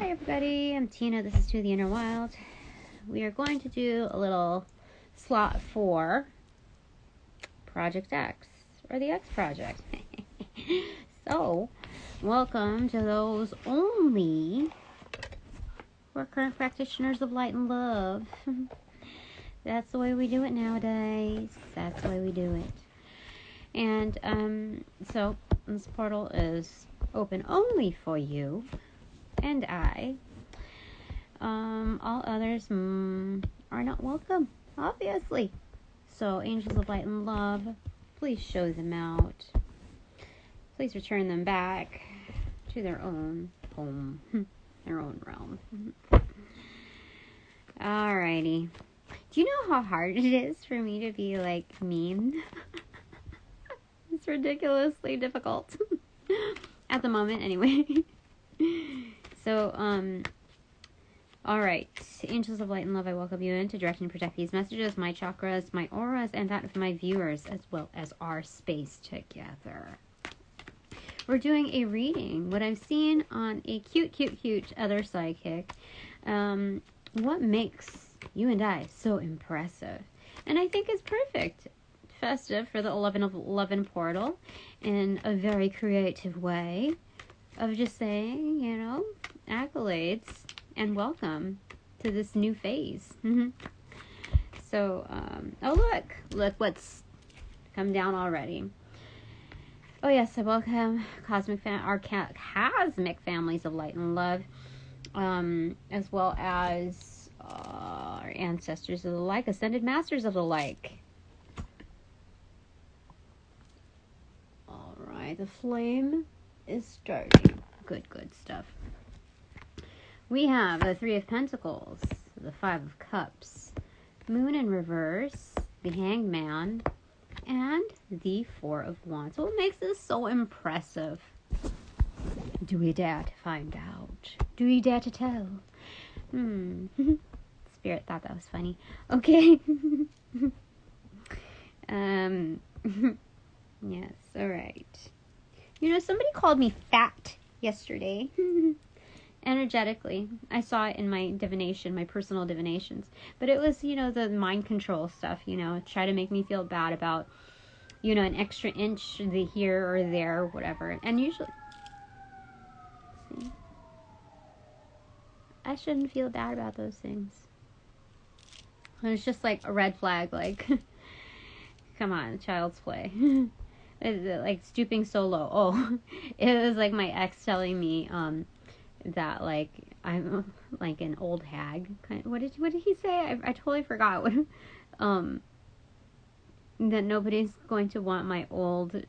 Hi everybody, I'm Tina. This is To the Inner Wild. We are going to do a little slot for Project X, or the X Project. So, welcome to those only who are current practitioners of light and love. That's the way we do it nowadays. That's the way we do it. And so this portal is open only for you and I. All others are not welcome, obviously. So, angels of light and love, please show them out. Please return them back to their own home, their own realm. Alrighty. Do you know how hard it is for me to be, like, mean? It's ridiculously difficult. At the moment, anyway. So, alright. Angels of light and love, I welcome you in to direct and protect these messages, my chakras, my auras, and that of my viewers, as well as our space together. We're doing a reading. What I've seen on a cute other psychic. What makes you and I so impressive? And I think it's perfect. Festive for the 11 of 11 portal in a very creative way of just saying, you know, accolades and welcome to this new phase. So, oh look what's come down already. Oh yes, I welcome cosmic cosmic families of light and love, as well as our ancestors of the like, ascended masters of the like. All right, the flame is starting. Good stuff. We have the Three of Pentacles, the Five of Cups, Moon in reverse, the Hanged Man, and the Four of Wands. What makes this so impressive? Do we dare to find out? Do we dare to tell? Spirit thought that was funny. Okay. Yes, alright. You know, somebody called me fat yesterday. Energetically. I saw it in my divination, my personal divinations. But it was, you know, the mind control stuff, you know, try to make me feel bad about, you know, an extra inch here or there, whatever. And usually, see, I shouldn't feel bad about those things. It's just like a red flag, like, come on, child's play. Like stooping so low. Oh, it was like my ex telling me, that like I'm like an old hag. What did he say? I totally forgot. What, that nobody's going to want my old.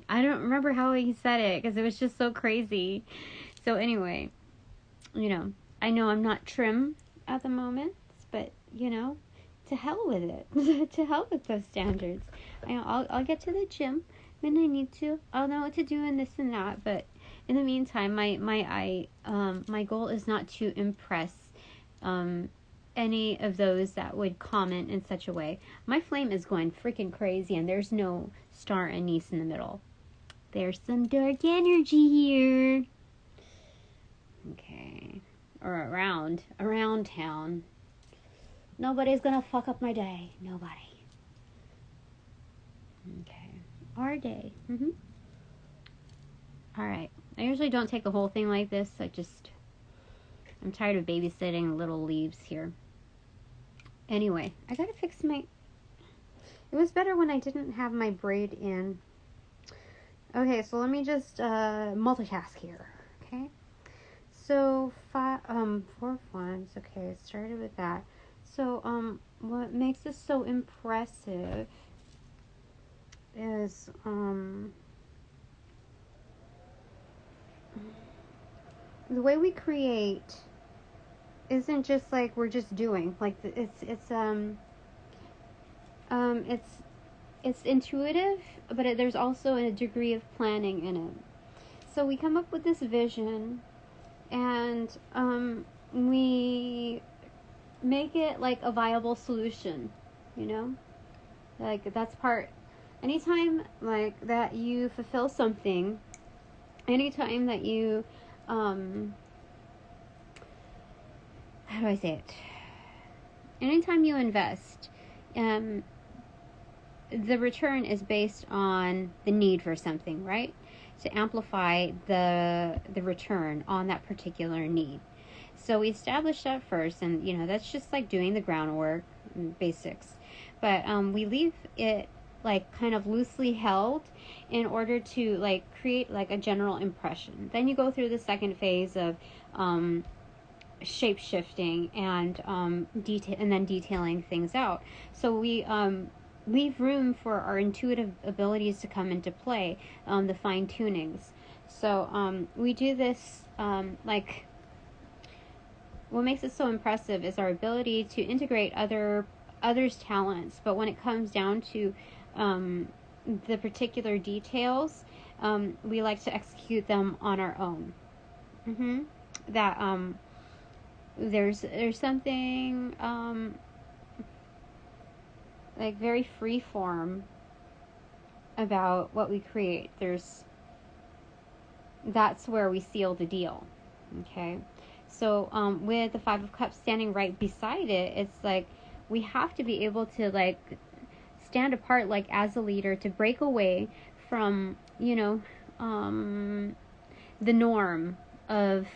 I don't remember how he said it because it was just so crazy. So anyway, you know, I know I'm not trim at the moment, but you know, to hell with it. To hell with those standards. I'll get to the gym when I need to. I'll know what to do and this and that, but in the meantime, my goal is not to impress any of those that would comment in such a way. My flame is going freaking crazy, and there's no star anise in the middle. There's some dark energy here. Okay, or around town. Nobody's gonna fuck up my day. Nobody. Okay, our day. All right. I usually don't take the whole thing like this. I'm tired of babysitting little leaves here. Anyway, I gotta fix my... It was better when I didn't have my braid in. Okay, so let me just multitask here. Okay. So, Four of Wands. Okay, I started with that. So, what makes this so impressive is, the way we create isn't just like we're just doing. Like it's intuitive, but there's also a degree of planning in it. So we come up with this vision, and we make it like a viable solution. You know, like that's part. Anytime like that you fulfill something, anytime that you how do I say it? Anytime you invest, the return is based on the need for something, right? To amplify the return on that particular need. So we establish that first, and that's just like doing the groundwork, basics. But we leave it like kind of loosely held in order to like create like a general impression. Then you go through the second phase of shape shifting and detail, and then detailing things out. So we leave room for our intuitive abilities to come into play, the fine tunings. So we do this like. What makes it so impressive is our ability to integrate others' talents, but when it comes down to the particular details, we like to execute them on our own. That there's something like very free form about what we create. That's where we seal the deal. Okay. So with the Five of Cups standing right beside it, it's like we have to be able to like stand apart, like as a leader, to break away from the norm of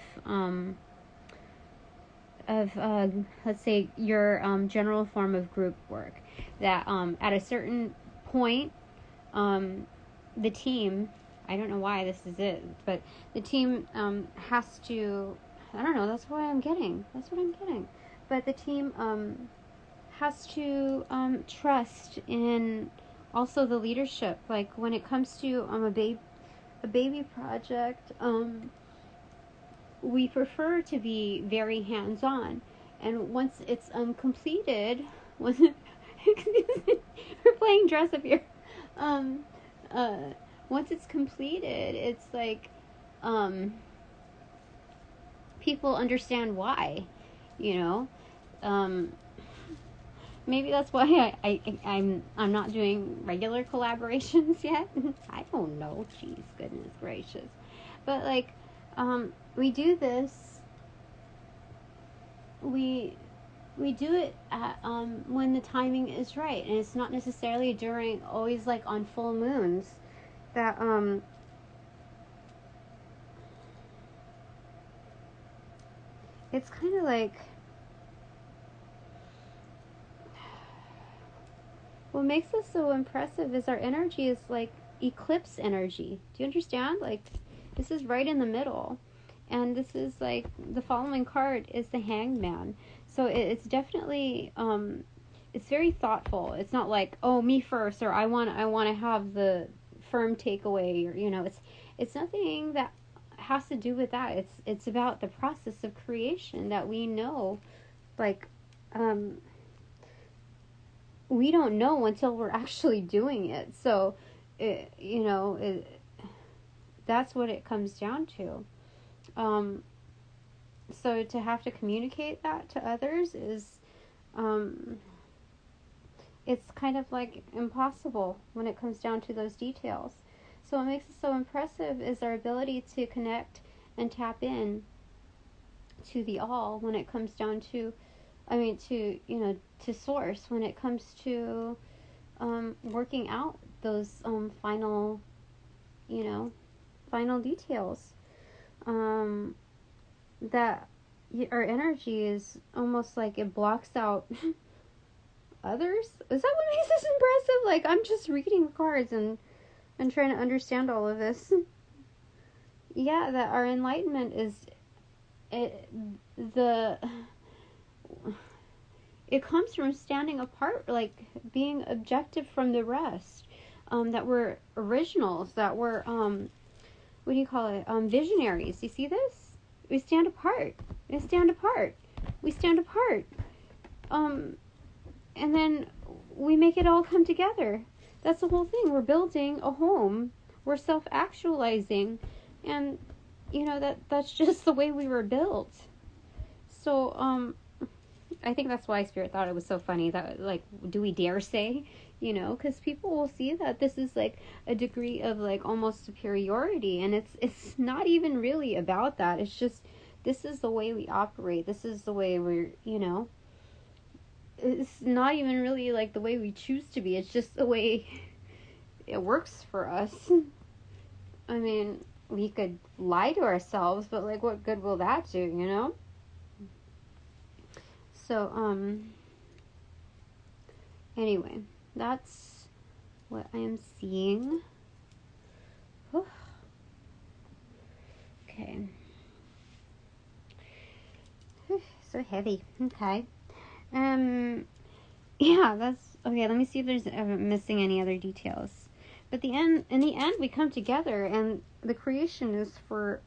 let's say your general form of group work. That at a certain point, the team, I don't know why this is it, but the team has to. I don't know, that's what I'm getting. But the team has to trust in also the leadership. Like when it comes to a baby project, we prefer to be very hands-on. And once it's completed, excuse me, we're playing dress up here. Once it's completed, it's like people understand why, maybe that's why I'm not doing regular collaborations yet. I don't know, jeez, goodness gracious, but like we do this, we do it at, when the timing is right, and it's not necessarily during always like on full moons that it's kind of like what makes us so impressive is our energy is like eclipse energy. Do you understand? Like this is right in the middle, and this is like the following card is the Hanged Man. So it's definitely it's very thoughtful. It's not like, oh, me first, or I want to have the firm takeaway, or it's nothing that has to do with that. It's about the process of creation that we know, like we don't know until we're actually doing it. So that's what it comes down to. So to have to communicate that to others is it's kind of like impossible when it comes down to those details. So what makes it so impressive is our ability to connect and tap in to the all when it comes down to, to source when it comes to working out those final details. That our energy is almost like it blocks out others. Is that what makes this impressive? Like I'm just reading cards and trying to understand all of this. Yeah, that our enlightenment is it comes from standing apart, like being objective from the rest. That we're originals, that we're what do you call it? Visionaries. You see this? We stand apart. And then we make it all come together. That's the whole thing. We're building a home. We're self-actualizing. And, that's just the way we were built. So, I think that's why Spirit thought it was so funny that, like, do we dare say, because people will see that this is, like, a degree of, like, almost superiority. And it's not even really about that. It's just this is the way we operate. This is the way we're, it's not even really like the way we choose to be. It's just the way it works for us. I mean, we could lie to ourselves, but like, what good will that do, So, anyway, that's what I am seeing. Okay. So heavy. Okay. Yeah, that's okay. Let me see if there's missing any other details. But in the end, we come together, and the creation is for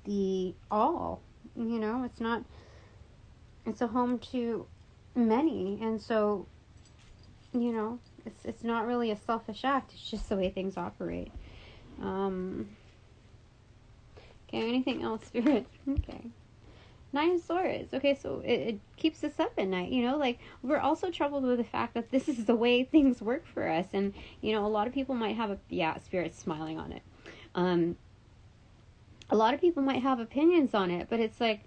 the all. It's not. It's a home to many, and so it's not really a selfish act. It's just the way things operate. Okay. Anything else, Spirit? Okay. 9 of Swords. Okay, so it keeps us up at night, like we're also troubled with the fact that this is the way things work for us. And, a lot of people might have Spirit's smiling on it. A lot of people might have opinions on it, but it's like,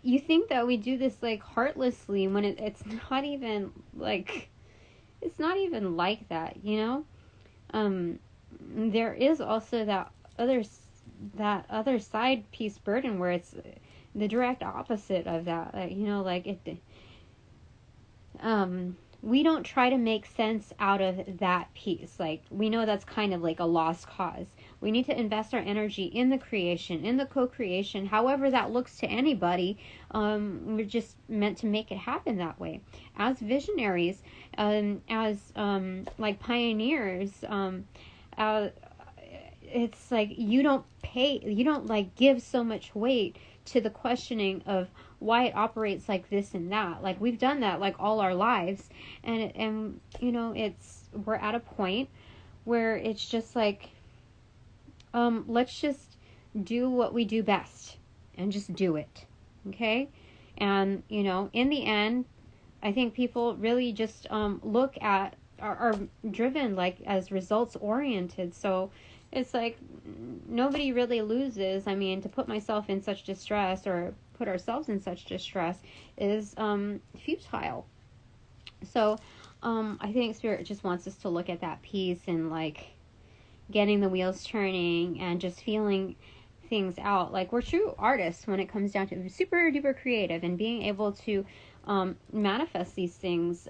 you think that we do this like heartlessly when it's not even like, it's not even like that, there is also that other side piece burden where it's the direct opposite of that. We don't try to make sense out of that piece. Like, we know that's kind of like a lost cause. We need to invest our energy in the creation, in the co-creation, however that looks to anybody. We're just meant to make it happen that way. As visionaries, as like pioneers, it's like you don't like give so much weight to the questioning of why it operates like this and that. Like, we've done that like all our lives, and we're at a point where it's just like, let's just do what we do best and just do it. Okay. And in the end, I think people really just look at are driven like as results oriented. So it's like nobody really loses. I mean, to put myself in such distress or put ourselves in such distress is futile. So I think Spirit just wants us to look at that piece and like getting the wheels turning and just feeling things out. Like, we're true artists when it comes down to super duper creative and being able to manifest these things,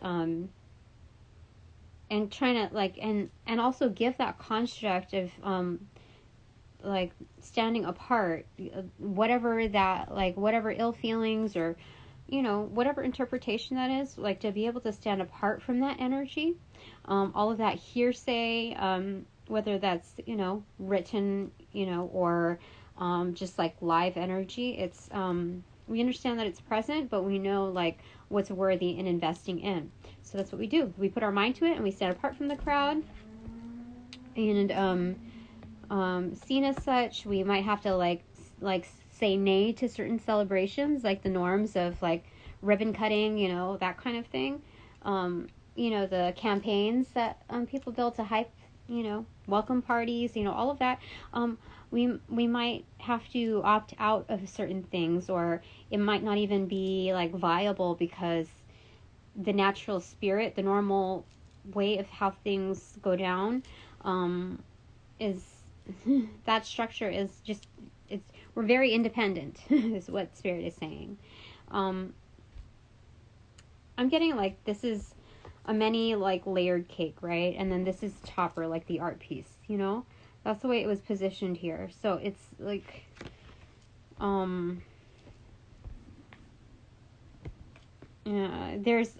and trying to like and also give that construct of like standing apart, whatever ill feelings or whatever interpretation that is, like to be able to stand apart from that energy, all of that hearsay, whether that's written or just like live energy. It's we understand that it's present, but we know like what's worthy in investing in. So that's what we do. We put our mind to it and we stand apart from the crowd. And seen as such, we might have to like say nay to certain celebrations, like the norms of like ribbon cutting, that kind of thing. The campaigns that people build to hype, welcome parties, all of that. We might have to opt out of certain things, or it might not even be like viable because the natural spirit, the normal way of how things go down, is that structure is just, we're very independent is what Spirit is saying. I'm getting like this is a many like layered cake, right? And then this is topper, like the art piece, that's the way it was positioned here. So it's like there's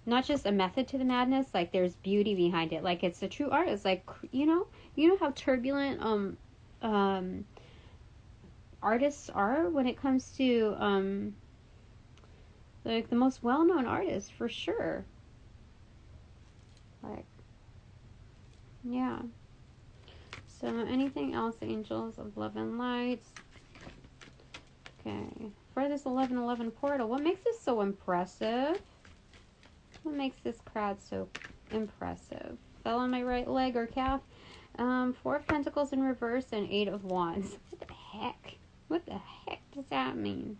not just a method to the madness, like there's beauty behind it. Like, it's a true artist. Like, you know how turbulent artists are when it comes to like the most well-known artists, for sure. Like, yeah. So anything else, angels of love and light? Okay, for this 1111 portal, what makes this so impressive? What makes this crowd so impressive? Fell on my right leg or calf. 4 of Pentacles in reverse and 8 of Wands. What the heck? What the heck does that mean?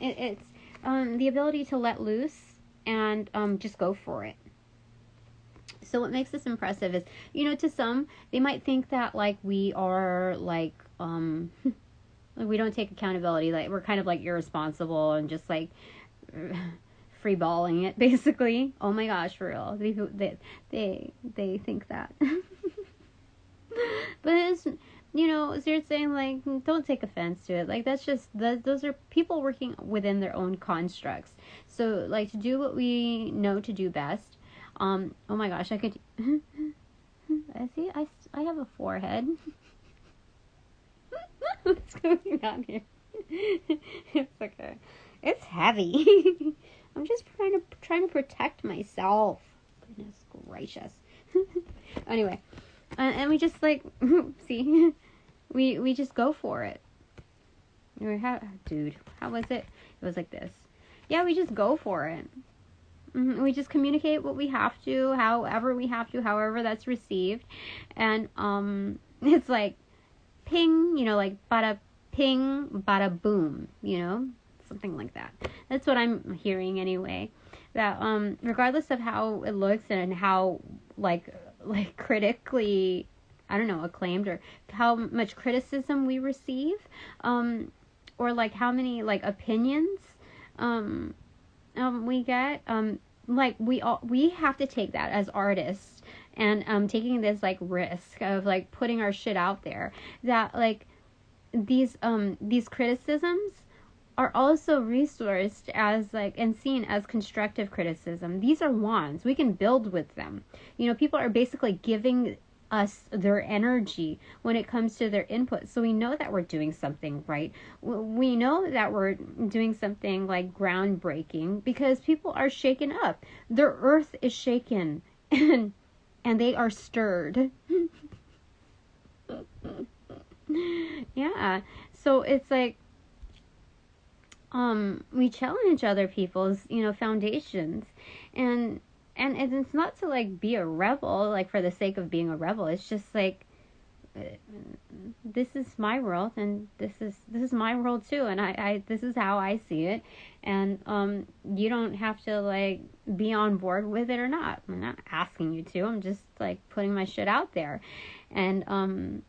It's the ability to let loose and just go for it. So what makes this impressive is, to some, they might think that, like, we are, like, we don't take accountability. Like, we're kind of, like, irresponsible and just, like, free balling it, basically. Oh my gosh, for real. They think that. But it's, so you're saying, like, don't take offense to it. Like, that's just, those are people working within their own constructs. So, like, to do what we know to do best. Oh my gosh, I could, I have a forehead. What's going on here? It's okay. It's heavy. I'm just trying to protect myself. Goodness gracious. Anyway, and we just, like, see, we just go for it. How was it? It was like this. Yeah, we just go for it. We just communicate what we have to, however we have to, however that's received, and it's like ping, like bada ping, bada boom, something like that. That's what I'm hearing anyway. That regardless of how it looks and how like critically, I don't know, acclaimed, or how much criticism we receive, or like how many like opinions we get, like we have to take that as artists, and taking this like risk of like putting our shit out there, that like these criticisms are also resourced as like and seen as constructive criticism. These are wands. We can build with them. People are basically giving us their energy when it comes to their input. So we know that we're doing something right. We know that we're doing something like groundbreaking because people are shaken up. Their earth is shaken and they are stirred. Yeah. So it's like we challenge other people's, foundations, and it's not to like be a rebel, like for the sake of being a rebel. It's just like this is my world, and this is my world too, and I this is how I see it, and you don't have to like be on board with it or not. I'm not asking you to. I'm just like putting my shit out there, and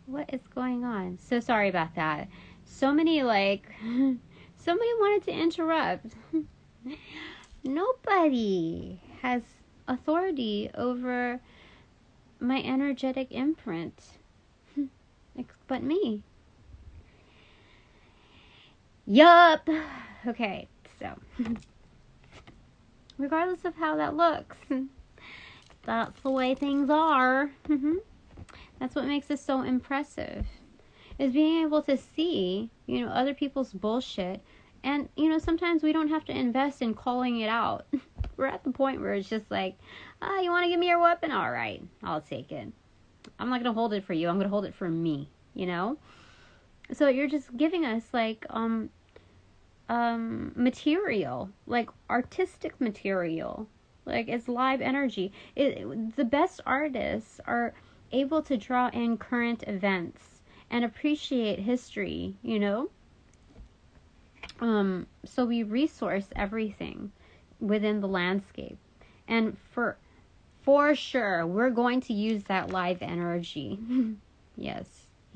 what is going on? So sorry about that. So many like somebody wanted to interrupt. Nobody has authority over my energetic imprint but me. Yup. Okay, so regardless of how that looks, that's the way things are. That's what makes us so impressive, is being able to see, other people's bullshit. And, sometimes we don't have to invest in calling it out. We're at the point where it's just like, you want to give me your weapon? All right, I'll take it. I'm not going to hold it for you. I'm going to hold it for me, So you're just giving us, like, material, like artistic material. Like, it's live energy. The best artists are able to draw in current events and appreciate history, so we resource everything within the landscape. And for sure, we're going to use that live energy. Yes.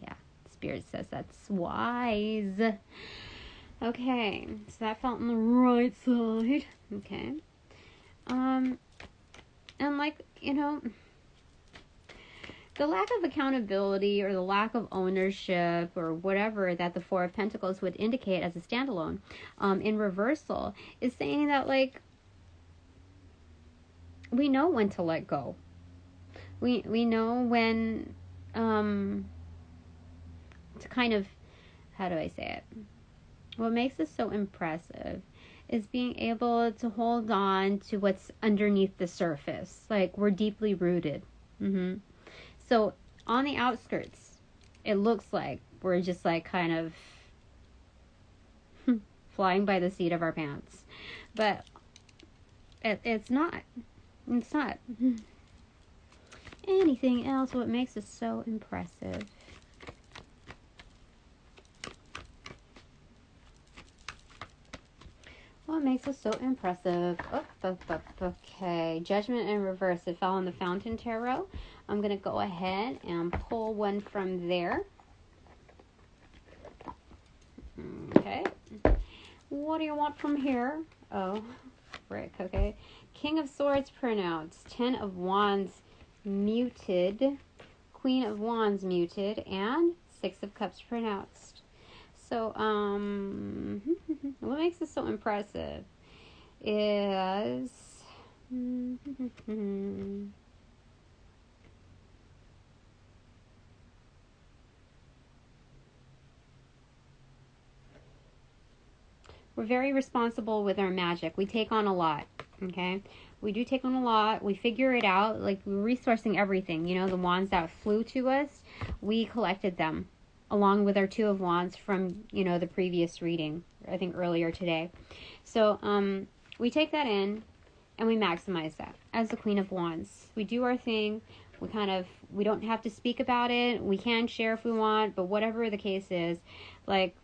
Yeah. Spirit says that's wise. Okay. So that felt on the right side. Okay. And like, the lack of accountability or the lack of ownership or whatever that the Four of Pentacles would indicate as a standalone in reversal is saying that, like, we know when to let go. We know when to kind of, how do I say it? What makes us so impressive is being able to hold on to what's underneath the surface. Like, we're deeply rooted. So On the outskirts, it looks like we're just like kind of flying by the seat of our pants. But it's not. It's not. Anything else? What makes us so impressive? What makes us so impressive? Okay. Judgment in reverse. It fell on the Fountain Tarot. I'm going to go ahead and pull one from there. Okay. What do you want from here? Oh, frick. Okay. King of Swords pronounced. 10 of Wands muted. Queen of Wands muted. And 6 of Cups pronounced. So, what makes this so impressive is we're very responsible with our magic. We take on a lot, okay? We do take on a lot. We figure it out. Like, we're resourcing everything. You know, the wands that flew to us, we collected them along with our 2 of Wands from, you know, the previous reading, I think earlier today. So, we take that in and we maximize that as the Queen of Wands. We do our thing. We don't have to speak about it. We can share if we want, but whatever the case is, like,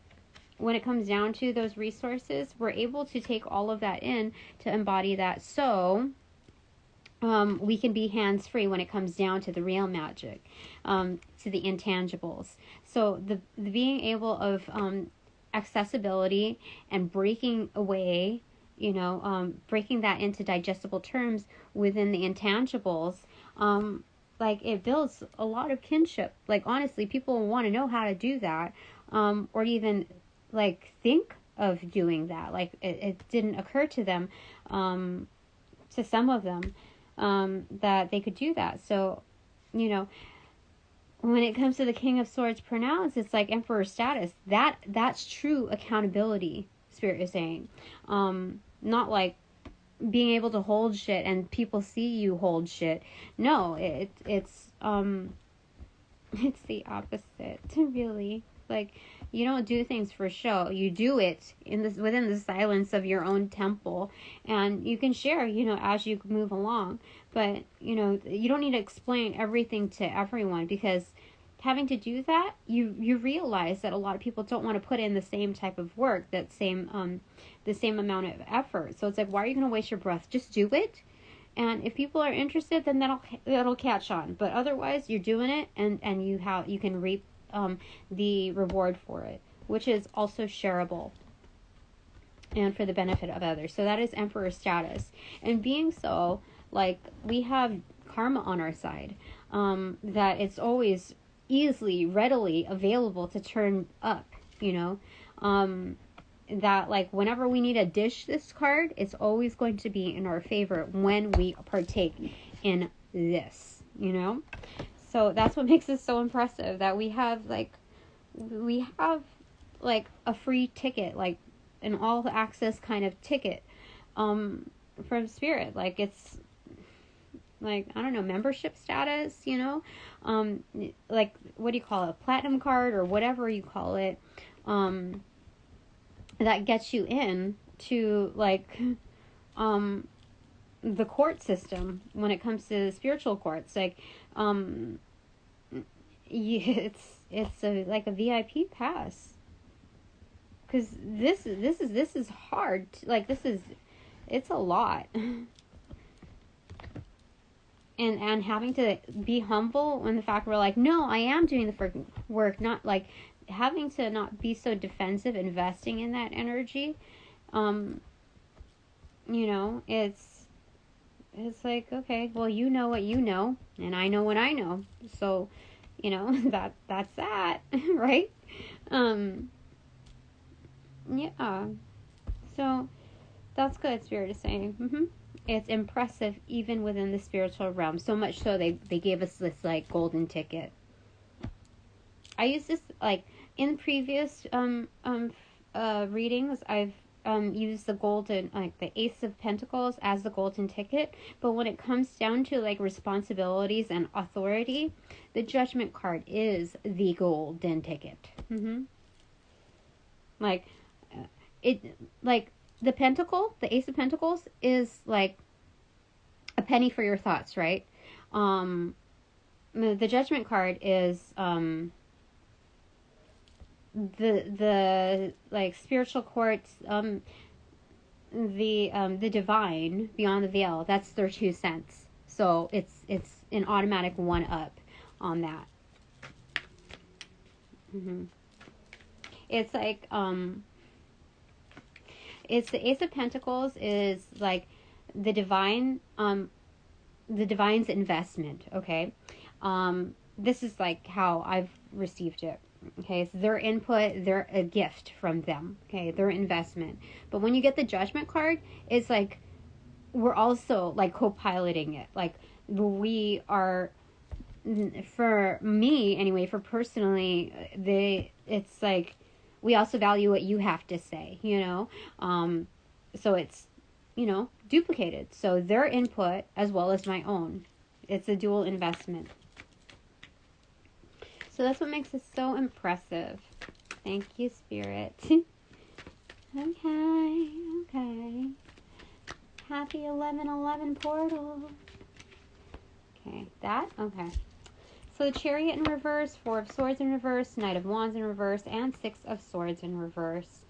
when it comes down to those resources, we're able to take all of that in to embody that. So, we can be hands-free when it comes down to the real magic, to the intangibles. So the being able of accessibility and breaking away, you know, breaking that into digestible terms within the intangibles, like, it builds a lot of kinship. Like, honestly, people want to know how to do that, or even like think of doing that. Like, it didn't occur to them, to some of them, that they could do that. So, you know, when it comes to the King of Swords pronounced, it's like Emperor status. That's true accountability, Spirit is saying. Not like being able to hold shit and people see you hold shit. No, it's the opposite, really. Like, you don't do things for show. You do it within the silence of your own temple, and you can share, you know, as you move along. But, you know, you don't need to explain everything to everyone, because having to do that, you realize that a lot of people don't want to put in the same type of work, the same amount of effort. So it's like, why are you going to waste your breath? Just do it. And if people are interested, then that'll catch on. But otherwise, you're doing it, and you can reap the reward for it, which is also shareable and for the benefit of others. So that is Emperor status. And being so, like, we have karma on our side, that it's always easily, readily available to turn up, you know, that, like, whenever we need to dish this card, it's always going to be in our favor when we partake in this, you know. So that's what makes it so impressive, that we have like a free ticket, like an all access kind of ticket, from Spirit. Like, it's like, I don't know, membership status, you know, like, what do you call it? A platinum card or whatever you call it, that gets you in to, like, the court system when it comes to spiritual courts. Like, it's like a VIP pass, because this is hard. Like, it's a lot, and having to be humble when the fact we're like, no, I am doing the work, not like having to not be so defensive, investing in that energy. You know, it's like, okay, well, you know what you know, and I know what I know. So, you know, that's that, right? Yeah. So that's good, Spirit is saying. It's impressive even within the spiritual realm. So much so they gave us this, like, golden ticket. I used this, like, in previous readings. I've use the golden, like the Ace of Pentacles as the golden ticket, but when it comes down to like responsibilities and authority, the Judgment card is the golden ticket. Like like the Pentacle, the Ace of Pentacles is like a penny for your thoughts, right? The Judgment card is the like spiritual courts, the divine beyond the veil. That's their 2 cents. So it's an automatic 1 up on that. It's like it's the Ace of Pentacles is like the divine, the divine's investment. Okay, this is like how I've received it. Okay, so their input, they're a gift from them. Okay, their investment. But when you get the Judgment card, it's like we're also like co-piloting it. Like we are, for me anyway, for personally, it's like we also value what you have to say, you know? So it's, you know, duplicated. So their input as well as my own. It's a dual investment. So that's what makes it so impressive. Thank you, Spirit. Okay. Happy 11/11 portal. Okay, that? Okay. So the Chariot in reverse, 4 of Swords in reverse, Knight of Wands in reverse, and 6 of Swords in reverse.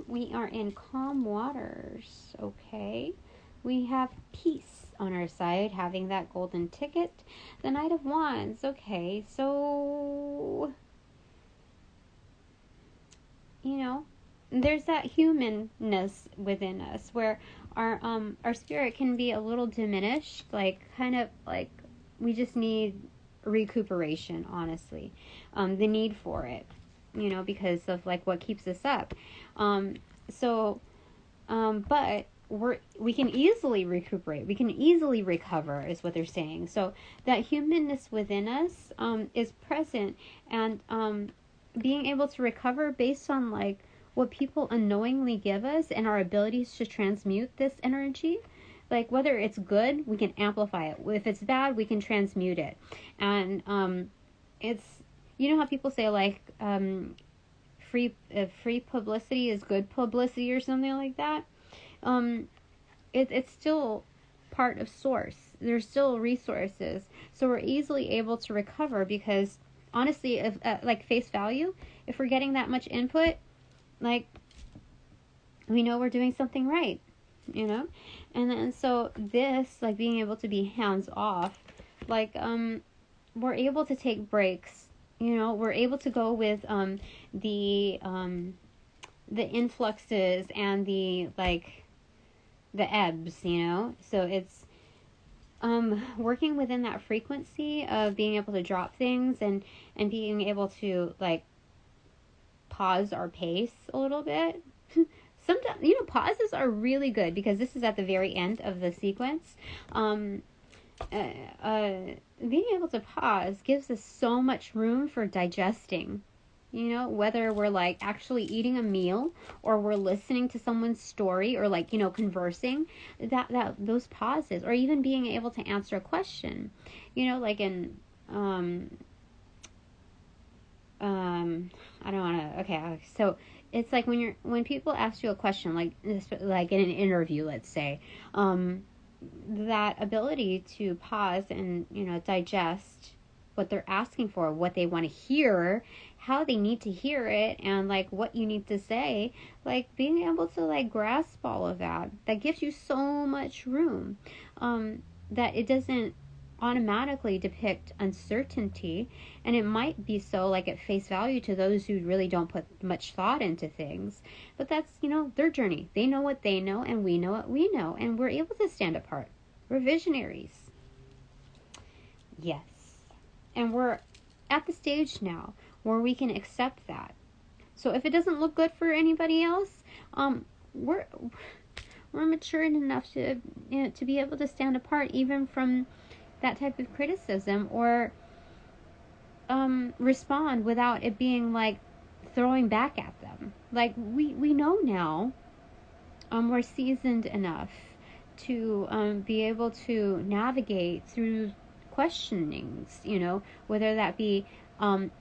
We are in calm waters. Okay. We have peace on our side, having that golden ticket. The Knight of Wands. Okay, so, you know, there's that humanness within us where our spirit can be a little diminished, like kind of like we just need recuperation, honestly. The need for it, you know, because of like what keeps us up. But we can easily recuperate. We can easily recover, is what they're saying. So that humanness within us is present, and being able to recover based on like what people unknowingly give us and our abilities to transmute this energy. Like whether it's good, we can amplify it. If it's bad, we can transmute it. And it's, you know how people say like free publicity is good publicity or something like that. It's still part of source. There's still resources, so we're easily able to recover because honestly, if like face value, if we're getting that much input, like we know we're doing something right, you know. And then so this, like being able to be hands off, like we're able to take breaks, you know. We're able to go with the influxes and the like the ebbs, you know. So it's working within that frequency of being able to drop things and being able to like pause our pace a little bit. Sometimes, you know, pauses are really good because this is at the very end of the sequence. Being able to pause gives us so much room for digesting. You know, whether we're like actually eating a meal or we're listening to someone's story or like, you know, conversing, that those pauses, or even being able to answer a question, you know, like in I don't want to. Okay, so it's like when people ask you a question, like in an interview, let's say, that ability to pause and, you know, digest what they're asking for, what they want to hear, how they need to hear it, and like what you need to say, like being able to like grasp all of that gives you so much room, that it doesn't automatically depict uncertainty. And it might be so like at face value to those who really don't put much thought into things, but that's, you know, their journey. They know what they know and we know what we know, and we're able to stand apart. We're visionaries. Yes. And we're at the stage now where we can accept that. So if it doesn't look good for anybody else, we're matured enough to, you know, to be able to stand apart even from that type of criticism, or respond without it being like throwing back at them. Like, we know now, we're seasoned enough to be able to navigate through questionings, whether that be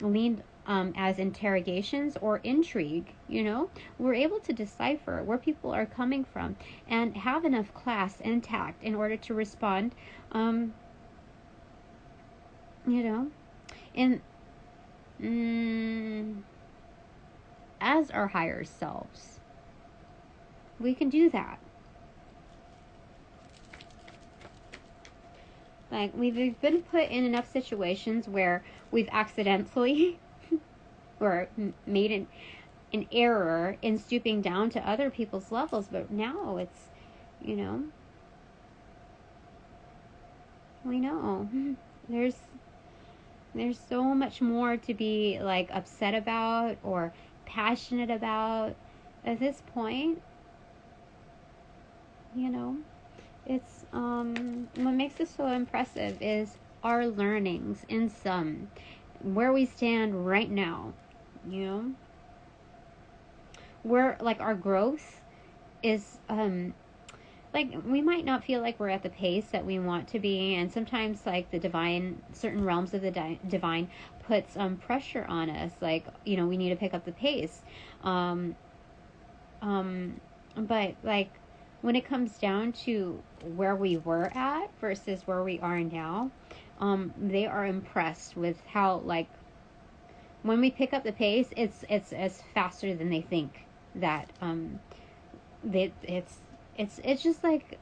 leaned as interrogations or intrigue. We're able to decipher where people are coming from and have enough class and tact in order to respond, and as our higher selves. We can do that. Like, we've been put in enough situations where we've accidentally or made an error in stooping down to other people's levels, but now it's, we know there's so much more to be like upset about or passionate about at this point. It's what makes us so impressive is our learnings in sum, where we stand right now. Where like our growth is like, we might not feel like we're at the pace that we want to be, and sometimes like the divine, certain realms of the divine puts pressure on us, like, we need to pick up the pace, but like, when it comes down to where we were at versus where we are now, they are impressed with how, like, when we pick up the pace, it's faster than they think that it's just like,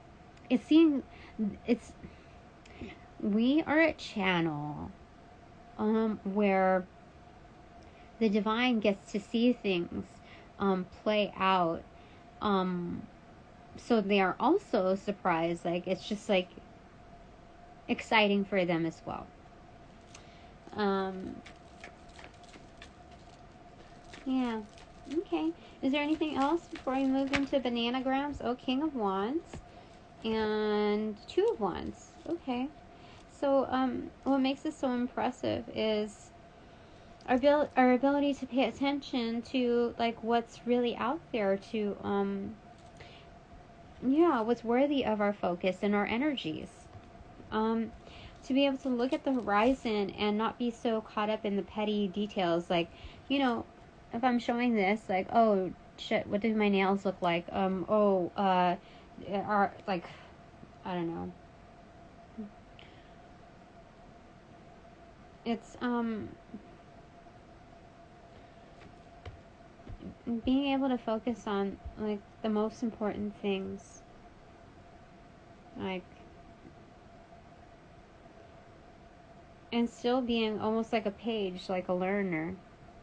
we are a channel where the divine gets to see things play out, so they are also surprised. Like, it's just like exciting for them as well. Yeah. Okay. Is there anything else before we move into bananagrams? Oh, King of Wands and Two of Wands. Okay. So, what makes this so impressive is our ability to pay attention to like what's really out there, to what's worthy of our focus and our energies. To be able to look at the horizon and not be so caught up in the petty details. Like, if I'm showing this, like, oh shit, what do my nails look like? Are like, I don't know. It's being able to focus on like the most important things, like, and still being almost like a page, like a learner.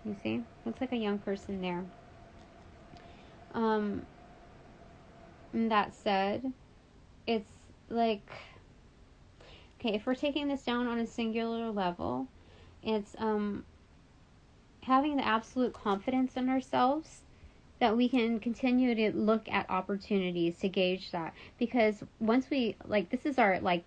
You see, looks like a young person there. That said, it's like, okay, if we're taking this down on a singular level, it's having the absolute confidence in ourselves that we can continue to look at opportunities to gauge that. Because once we, like, this is our, like,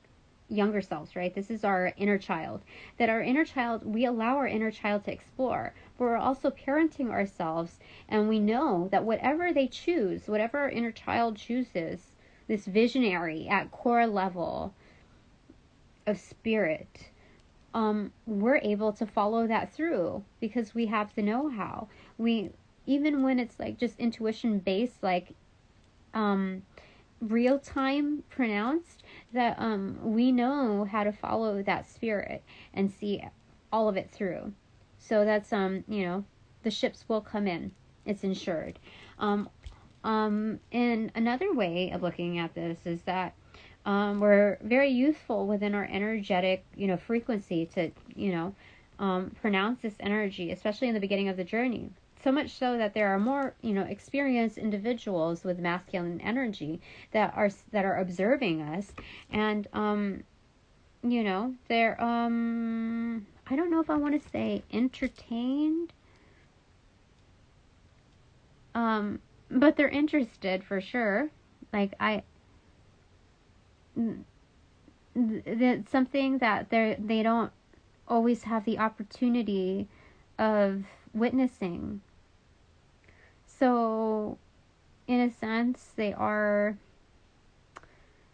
younger selves, right? This is our inner child. That our inner child, we allow our inner child to explore. But we're also parenting ourselves, and we know that whatever they choose, whatever our inner child chooses, this visionary at core level of spirit, we're able to follow that through because we have the know-how. Even when it's like just intuition based, like real time pronounced, that we know how to follow that spirit and see all of it through. So that's the ships will come in. It's insured. And another way of looking at this is that we're very youthful within our energetic, frequency to, pronounce this energy, especially in the beginning of the journey. So much so that there are more, experienced individuals with masculine energy that are observing us, and they're I don't know if I want to say entertained, but they're interested for sure. Like, that's something that they don't always have the opportunity of witnessing. So, in a sense, they are,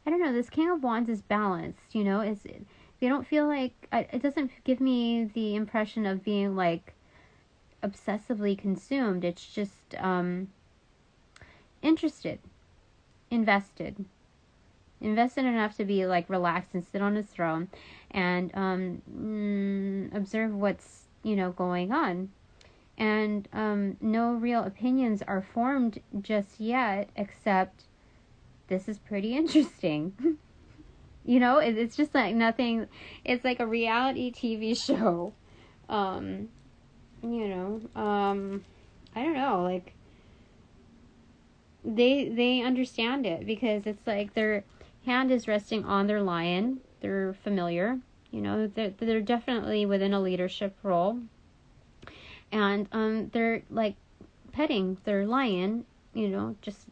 I don't know, this King of Wands is balanced, you know? They don't feel like, it doesn't give me the impression of being like obsessively consumed. It's just interested, invested enough to be like relaxed and sit on his throne and observe what's, you know, going on. And no real opinions are formed just yet, except this is pretty interesting. You know, it's just like nothing. It's like a reality TV show. You know, I don't know, like they understand it because it's like their hand is resting on their lion. They're familiar, you know, they're definitely within a leadership role. And they're like petting their lion, you know, just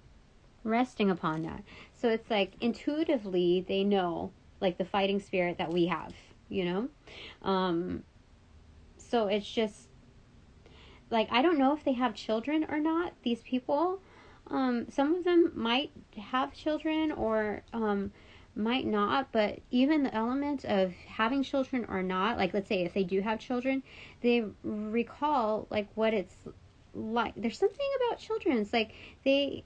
resting upon that. So it's like intuitively they know like the fighting spirit that we have, you know. So it's just like, I don't know if they have children or not, these people. Some of them might have children or might not, but even the element of having children or not, like let's say if they do have children, they recall like what it's like. There's something about children. It's like they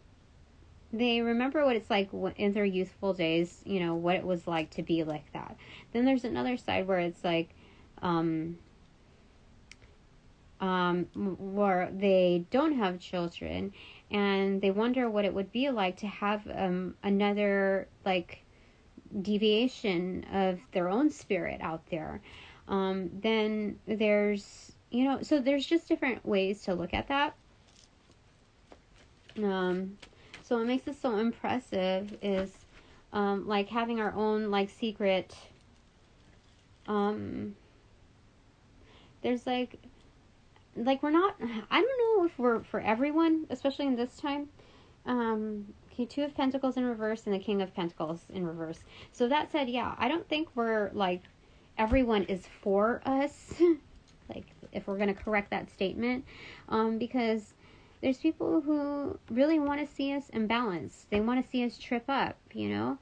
remember what it's like in their youthful days, you know, what it was like to be like that. Then there's another side where it's like where they don't have children and they wonder what it would be like to have another like deviation of their own spirit out there. Then there's, you know, so there's just different ways to look at that. So what makes it so impressive is like having our own like secret, there's like we're not, I don't know if we're for everyone, especially in this time. Okay, Two of Pentacles in reverse and the King of Pentacles in reverse. So that said, yeah, I don't think we're like everyone is for us. Like if we're going to correct that statement, because there's people who really want to see us imbalanced. They want to see us trip up, you know.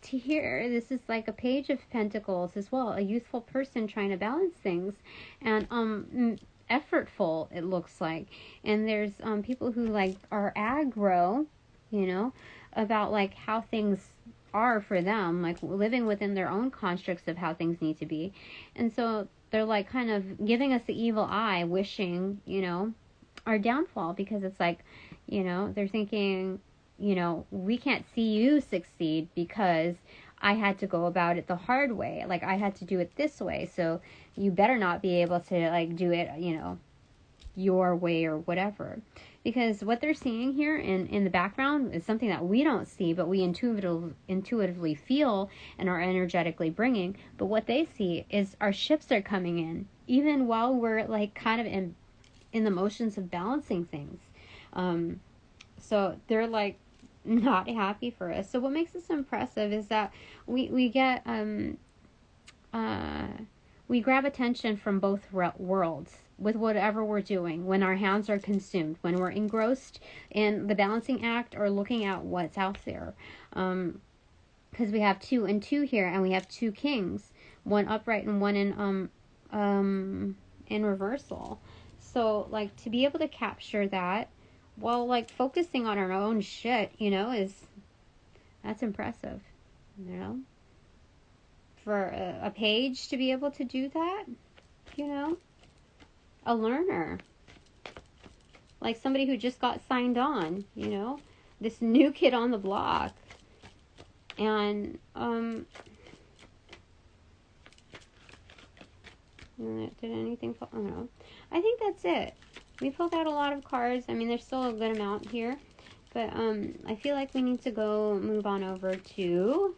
To hear this is like a Page of Pentacles as well, a youthful person trying to balance things, and effortful it looks like. And there's people who like are aggro, you know, about like how things are for them, like living within their own constructs of how things need to be. And so they're like kind of giving us the evil eye, wishing, you know, our downfall, because it's like, you know, they're thinking, you know, we can't see you succeed because I had to go about it the hard way. Like I had to do it this way. So you better not be able to like do it, you know, your way or whatever. Because what they're seeing here in the background is something that we don't see, but we intuitively feel and are energetically bringing. But what they see is our ships are coming in, even while we're like kind of in the motions of balancing things. So they're like not happy for us. So what makes us impressive is that we get we grab attention from both worlds with whatever we're doing, when our hands are consumed, when we're engrossed in the balancing act or looking at what's out there. Because we have 2 and 2 here, and we have 2 kings, one upright and one in reversal. So like to be able to capture that while like focusing on our own shit, you know, that's impressive, you know, for a page to be able to do that, you know, a learner, like somebody who just got signed on, you know, this new kid on the block. And did anything fall? Oh no, I think that's it. We pulled out a lot of cards. I mean, there's still a good amount here, but I feel like we need to go move on over to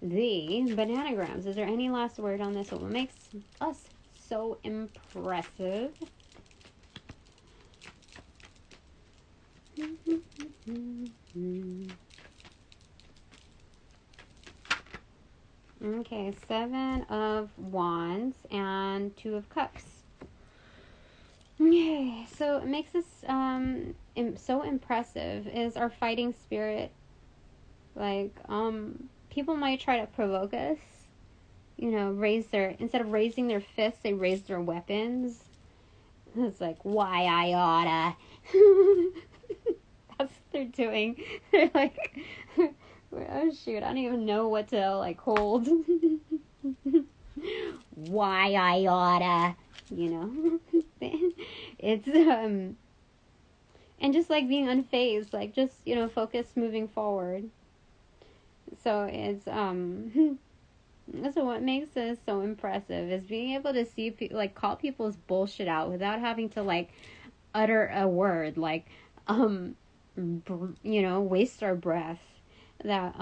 the bananagrams. Is there any last word on this? What makes us so impressive? Okay, 7 of Wands and 2 of Cups. Okay, so it makes us so impressive is our fighting spirit. Like, people might try to provoke us, instead of raising their fists, they raise their weapons. It's like, why I oughta. That's what they're doing. They're like, oh shoot, I don't even know what to, like, hold. Why I oughta. It's, and just, like, being unfazed, like, just, focus moving forward. So it's, so what makes this so impressive is being able to see, like, call people's bullshit out without having to, like, utter a word, like, waste our breath. That,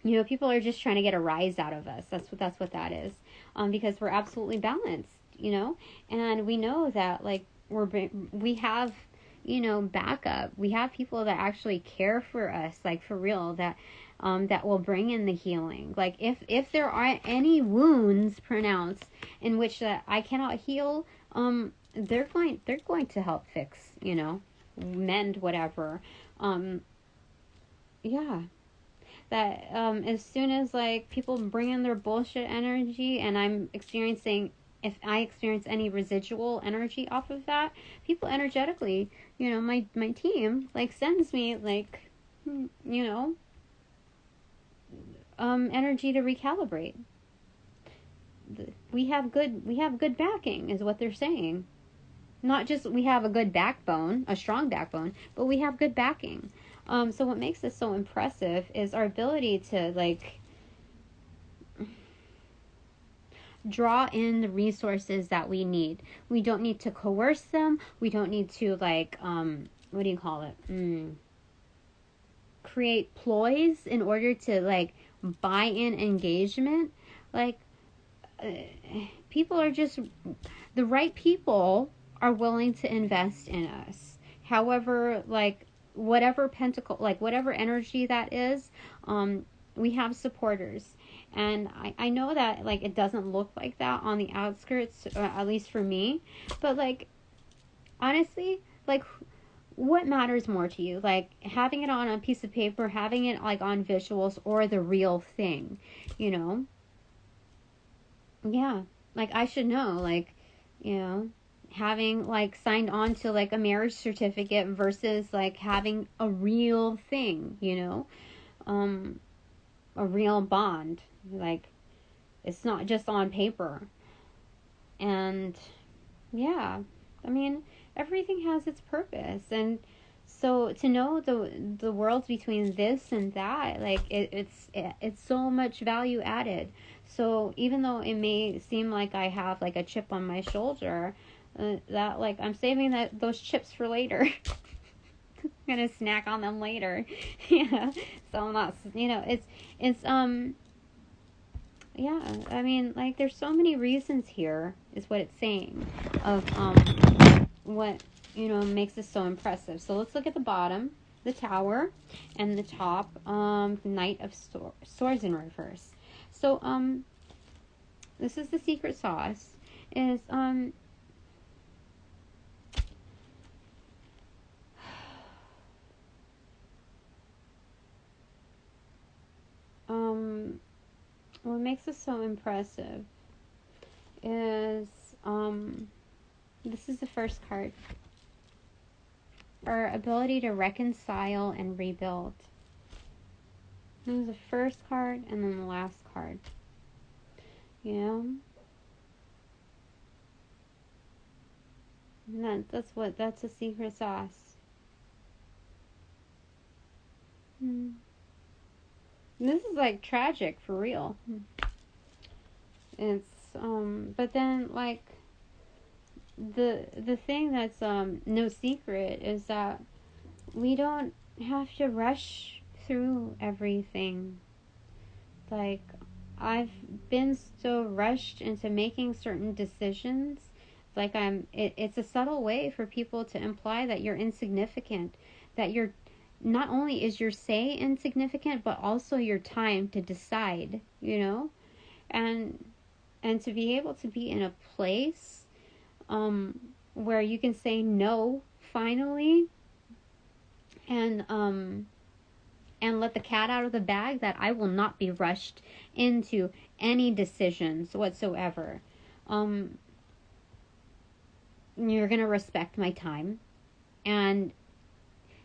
people are just trying to get a rise out of us. That's what that is. Because we're absolutely balanced, and we know that, like, we have, backup. We have people that actually care for us, like, for real, that will bring in the healing. Like, if there are any wounds pronounced in which that I cannot heal, they're going to help fix, mend whatever. Yeah. That as soon as, like, people bring in their bullshit energy, and if I experience any residual energy off of that, people energetically, my team, like, sends me, like, energy to recalibrate. We have good backing, is what they're saying. Not just we have a good backbone, a strong backbone, but we have good backing. So what makes this so impressive is our ability to, like, draw in the resources that we need. We don't need to coerce them. We don't need to, like, what do you call it? Create ploys in order to, like, buy in engagement. Like, people are just, the right people are willing to invest in us. However, like, whatever pentacle, like, whatever energy that is, we have supporters. And I know that, like, it doesn't look like that on the outskirts, at least for me. But, like, honestly, like, what matters more to you? Like, having it on a piece of paper, having it, like, on visuals, or the real thing, Yeah. Like, I should know, like, having, like, signed on to, like, a marriage certificate versus, like, having a real thing, a real bond. Like, it's not just on paper. And yeah, I mean, everything has its purpose. And so to know the worlds between this and that, like, it's so much value added. So even though it may seem like I have, like, a chip on my shoulder, that, like, I'm saving those chips for later. I'm gonna snack on them later. Yeah. So I'm not, it's yeah, I mean, like, there's so many reasons here, is what it's saying, of what, makes this so impressive. So let's look at the bottom, the Tower, and the top, Knight of Swords in reverse. So this is the secret sauce, is what makes this so impressive is this is the first card. Our ability to reconcile and rebuild. This is the first card, and then the last card. And that's a secret sauce. This is, like, tragic for real. It's but then, like, the thing that's no secret is that we don't have to rush through everything. Like, I've been so rushed into making certain decisions. Like, it's a subtle way for people to imply that you're insignificant, that you're, not only is your say insignificant, but also your time to decide, and to be able to be in a place where you can say no finally, and let the cat out of the bag, that I will not be rushed into any decisions whatsoever. You're going to respect my time, and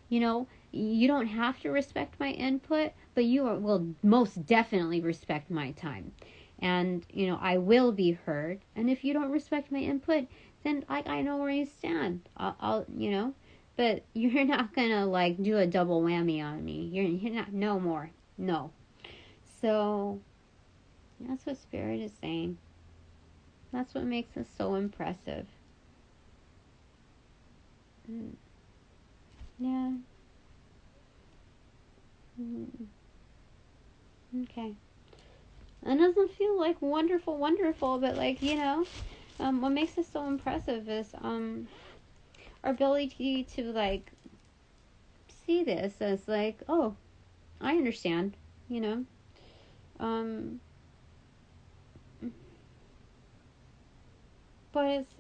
you don't have to respect my input, but you will most definitely respect my time. And, I will be heard. And if you don't respect my input, then I know where you stand. I'll but you're not going to, do a double whammy on me. You're not, no more. No. So, that's what Spirit is saying. That's what makes us so impressive. Yeah. Okay. It doesn't feel like wonderful, but what makes us so impressive is our ability to see this as oh, I understand, but it's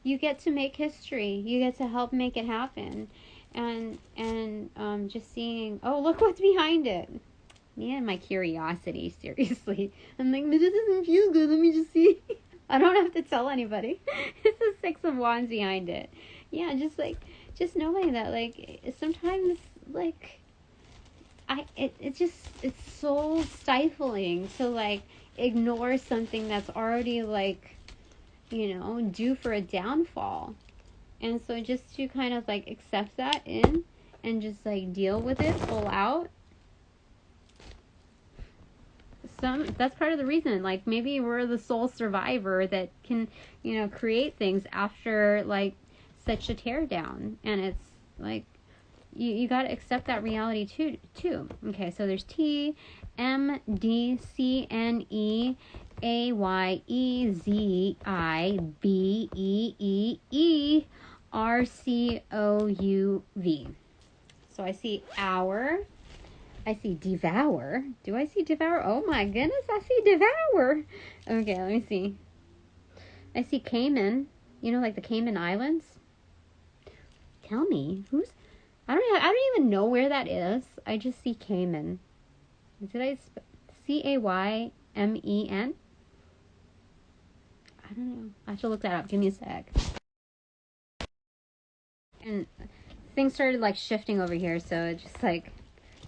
you get to make history. You get to help make it happen, and just seeing, oh, look what's behind it. Me and my curiosity, seriously. I'm like, this doesn't feel good. Let me just see. I don't have to tell anybody. It's the Six of Wands behind it. Yeah, just knowing that, sometimes, it's so stifling to, ignore something that's already, due for a downfall. And so just to kind of, accept that in and just, deal with it full out. That's part of the reason, maybe we're the sole survivor that can, create things after, such a teardown. And it's, you got to accept that reality too. Okay, so there's T, M, D, C, N, E, A, Y, E, Z, I, B, E, E, E, R, C, O, U, V. So I see hour. I see devour. Do I see devour? Oh my goodness, I see devour. Okay, let me see. I see Cayman. The Cayman Islands. Tell me, I don't even know where that is. I just see Cayman. Did I Caymen? I don't know. I have to look that up. Give me a sec. And things started shifting over here, so it's just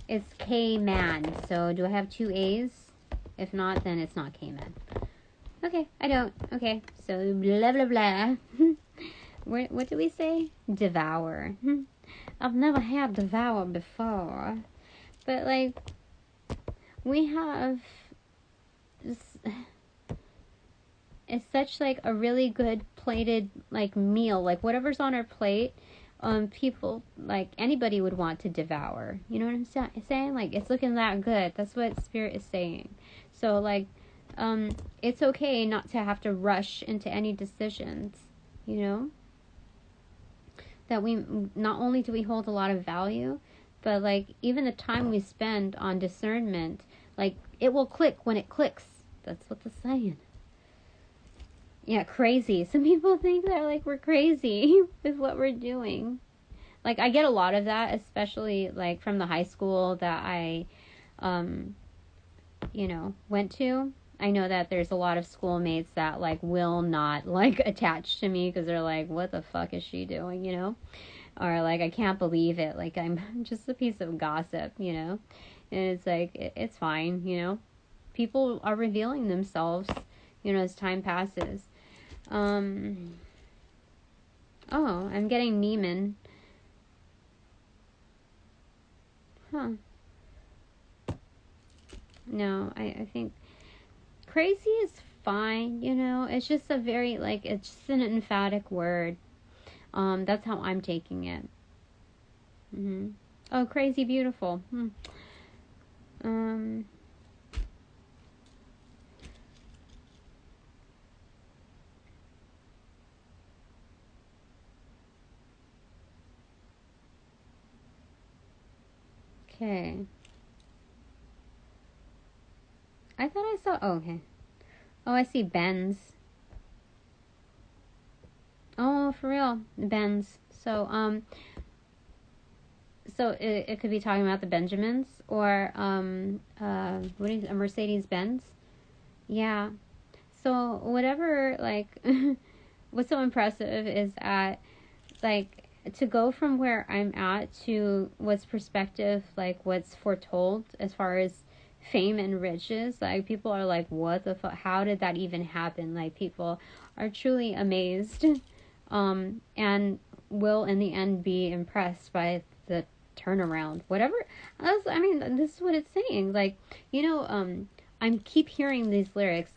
it's Cayman. So do I have two A's? If not, then it's not Cayman. Okay, I don't. Okay, so blah blah blah. What do we say? Devour. I've never had devour before, but we have. It's such a really good plated meal, whatever's on our plate. People, anybody would want to devour. You know what I'm saying? It's looking that good. That's what Spirit is saying. So, it's okay not to have to rush into any decisions, That we, not only do we hold a lot of value, but, even the time we spend on discernment, it will click when it clicks. That's what it's saying. Yeah, crazy. Some people think that we're crazy with what we're doing. I get a lot of that, especially from the high school that I went to. I know that there's a lot of schoolmates that will not attach to me because they're what the fuck is she doing, or I can't believe it, I'm just a piece of gossip, and it's it's fine, people are revealing themselves, as time passes. Oh, I'm getting Neiman. Huh. No, I think crazy is fine, it's just a very, it's just an emphatic word. That's how I'm taking it. Oh, crazy beautiful. Okay. I thought I saw, oh, okay. Oh, I see Ben's. Oh, for real. Benz. So it could be talking about the Benjamins or what is a Mercedes Benz? Yeah. So whatever, like, what's so impressive is that, like, to go from where I'm at to what's perspective, like what's foretold as far as fame and riches, like people are like, what the fuck? How did that even happen? Like people are truly amazed, and will in the end be impressed by the turnaround. Whatever. I mean, this is what it's saying. Like, I'm keep hearing these lyrics.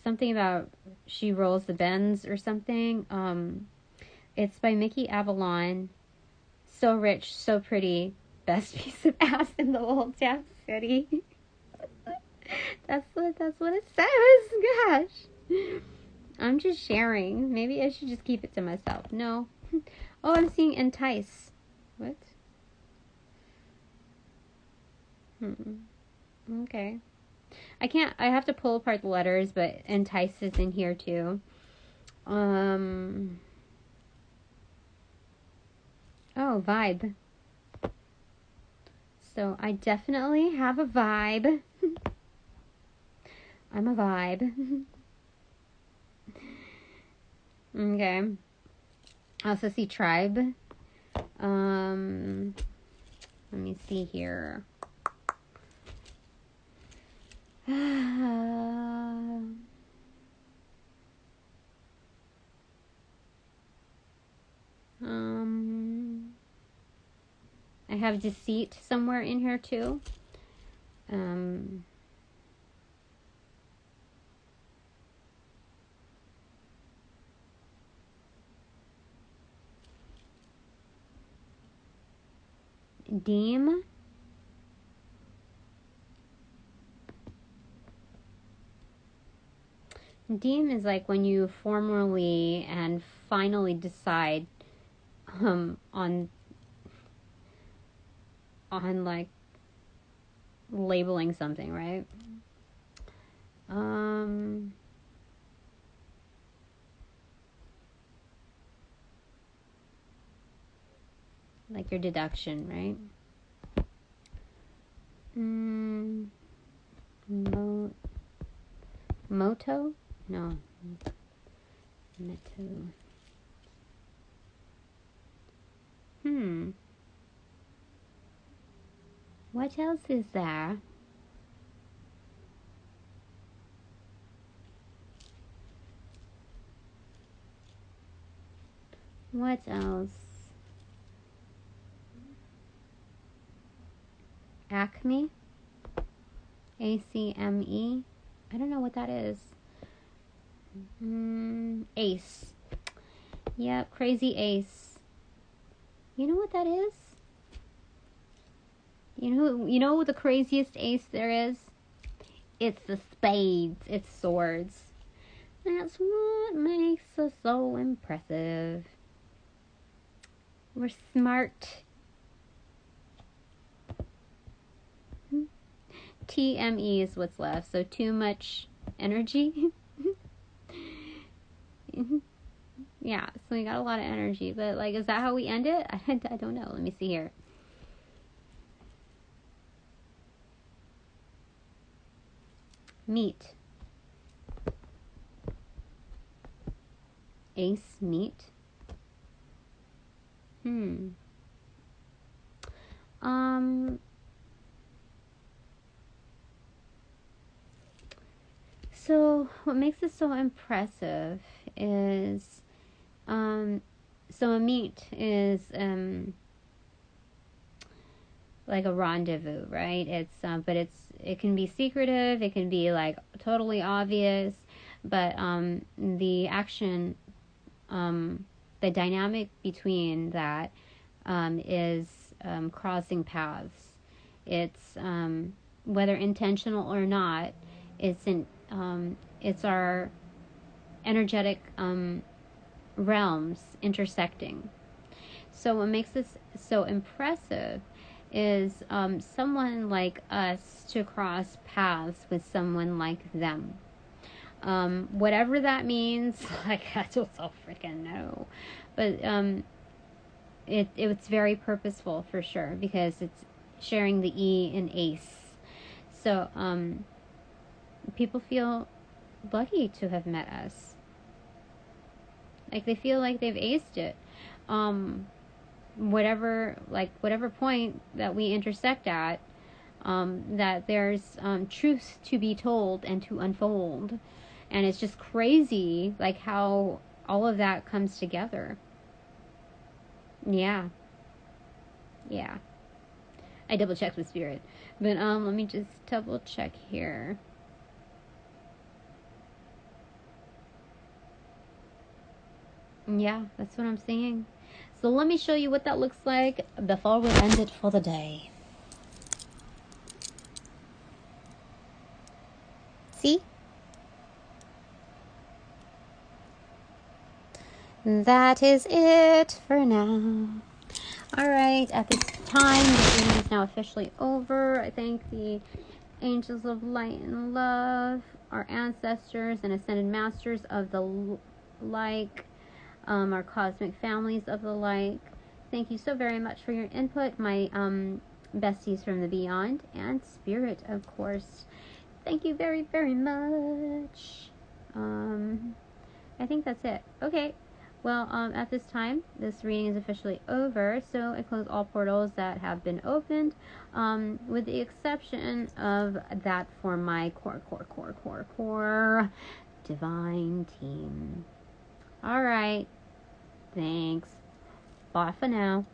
Something about she rolls the Benz or something. It's by Mickey Avalon. So rich, so pretty, best piece of ass in the whole damn city. That's what it says. Gosh, I'm just sharing. Maybe I should just keep it to myself. No. Oh, I'm seeing entice. What? Okay. I have to pull apart the letters, but entice is in here too. Oh, vibe. So I definitely have a vibe. I'm a vibe. Okay. I also see tribe. Let me see here. I have deceit somewhere in here too. Deem. Deem is like when you formally and finally decide on like labeling something, right? Like your deduction, right? Moto? No. Meto. What else is there? What else? Acme? ACME? I don't know what that is. Ace. Yep, crazy ace. You know what that is? You know the craziest ace there is? It's the spades. It's swords. That's what makes us so impressive. We're smart. TME is what's left. So too much energy. Yeah, so we got a lot of energy. But, like, is that how we end it? I don't know. Let me see here. Meat. Ace meat. So what makes it so impressive is, so a meet is, like a rendezvous, right? It's, but it can be secretive, it can be like totally obvious, but, the action, the dynamic between that, is, crossing paths. It's, whether intentional or not, it's our energetic realms intersecting. So what makes this so impressive is someone like us to cross paths with someone like them. Whatever that means, like, I don't so freaking know. But it's very purposeful for sure, because it's sharing the E in ace. So people feel lucky to have met us. Like, they feel like they've aced it. Whatever point that we intersect at, that there's truth to be told and to unfold. And it's just crazy, like, how all of that comes together. Yeah. I double checked with Spirit. But let me just double check here. Yeah, that's what I'm seeing. So let me show you what that looks like before we end it for the day. See? That is it for now. Alright, at this time, the reading is now officially over. I thank the angels of light and love, our ancestors and ascended masters of the like, our cosmic families of the like. Thank you so very much for your input, my besties from the beyond, and Spirit, of course. Thank you very, very much. I think that's it. Okay. Well, at this time, this reading is officially over, so I close all portals that have been opened, with the exception of that for my core divine team. All right. Thanks. Bye for now.